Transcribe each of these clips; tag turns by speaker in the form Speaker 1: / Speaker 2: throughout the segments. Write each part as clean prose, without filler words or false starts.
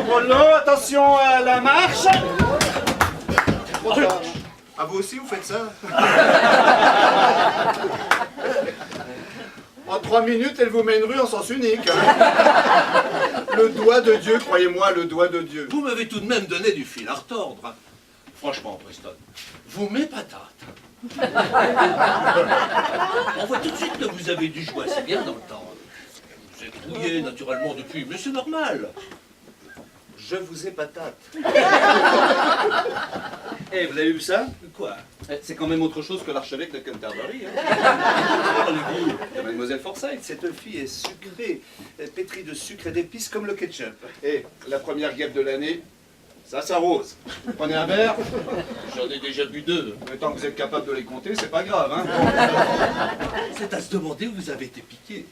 Speaker 1: Mollo, attention à la marche.
Speaker 2: Ah, vous aussi, vous faites ça? En 3 minutes, elle vous met une rue en sens unique. Hein. Le doigt de Dieu, croyez-moi, le doigt de Dieu.
Speaker 3: Vous m'avez tout de même donné du fil à retordre. Franchement, Preston, vous m'épatâtes. On voit tout de suite que vous avez dû jouer assez bien dans le temps. Vous êtes rouillé naturellement depuis, mais c'est normal.
Speaker 2: Je vous épatate.
Speaker 1: Eh, vous avez vu ça?
Speaker 3: Quoi?
Speaker 1: C'est quand même autre chose que l'archevêque de Canterbury. Hein.
Speaker 3: Parlez-vous?
Speaker 1: Et Mademoiselle Forsyth.
Speaker 2: Cette fille est sucrée, pétrie de sucre et d'épices comme le ketchup. Et la première guêpe de l'année, ça s'arrose. Prenez un verre.
Speaker 3: J'en ai déjà bu 2.
Speaker 2: Mais tant que vous êtes capable de les compter, c'est pas grave. Hein.
Speaker 3: C'est à se demander où vous avez été piqué.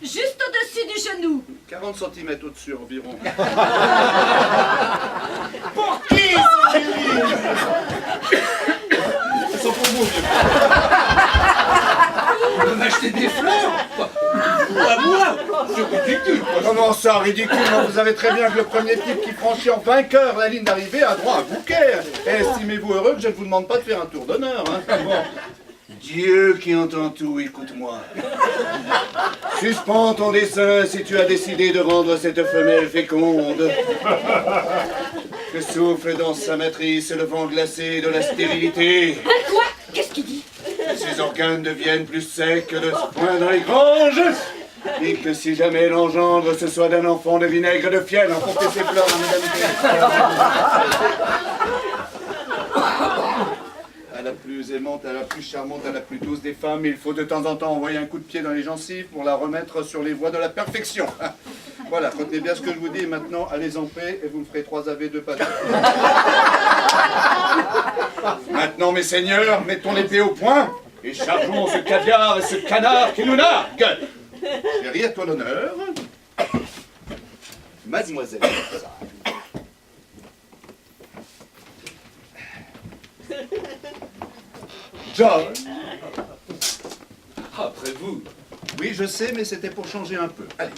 Speaker 4: Juste au-dessus du genou.
Speaker 2: 40 cm au-dessus environ.
Speaker 1: Pour qui, ces chéris?
Speaker 2: Ils sont pour vous.
Speaker 3: Vous m'achetez des fleurs? Ou à moi? C'est ridicule.
Speaker 2: Comment ça, ridicule? Vous savez très bien que le premier type qui franchit en vainqueur la ligne d'arrivée a droit à un bouquet. Et estimez-vous heureux que je ne vous demande pas de faire un tour d'honneur. Hein. Bon. Dieu qui entend tout, écoute-moi. Suspends ton dessein si tu as décidé de rendre cette femelle féconde. Que souffle dans sa matrice le vent glacé de la stérilité.
Speaker 4: Quoi? Qu'est-ce qu'il dit?
Speaker 2: Ses organes deviennent plus secs que le foin dans les granges. Et que si jamais elle engendre, ce soit d'un enfant de vinaigre de fiel. Emportez ses fleurs, mesdames. À la plus aimante, à la plus charmante, à la plus douce des femmes, il faut de temps en temps envoyer un coup de pied dans les gencives pour la remettre sur les voies de la perfection. Voilà, retenez bien ce que je vous dis. Et maintenant, allez en paix et vous me ferez 3 AV de pâtes. Maintenant, mes seigneurs, mettons l'épée au point et chargeons ce caviar et ce canard qui nous nargue. Chérie, à toi l'honneur. Mademoiselle. John.
Speaker 3: Après vous.
Speaker 2: Oui, je sais, mais c'était pour changer un peu. Allez.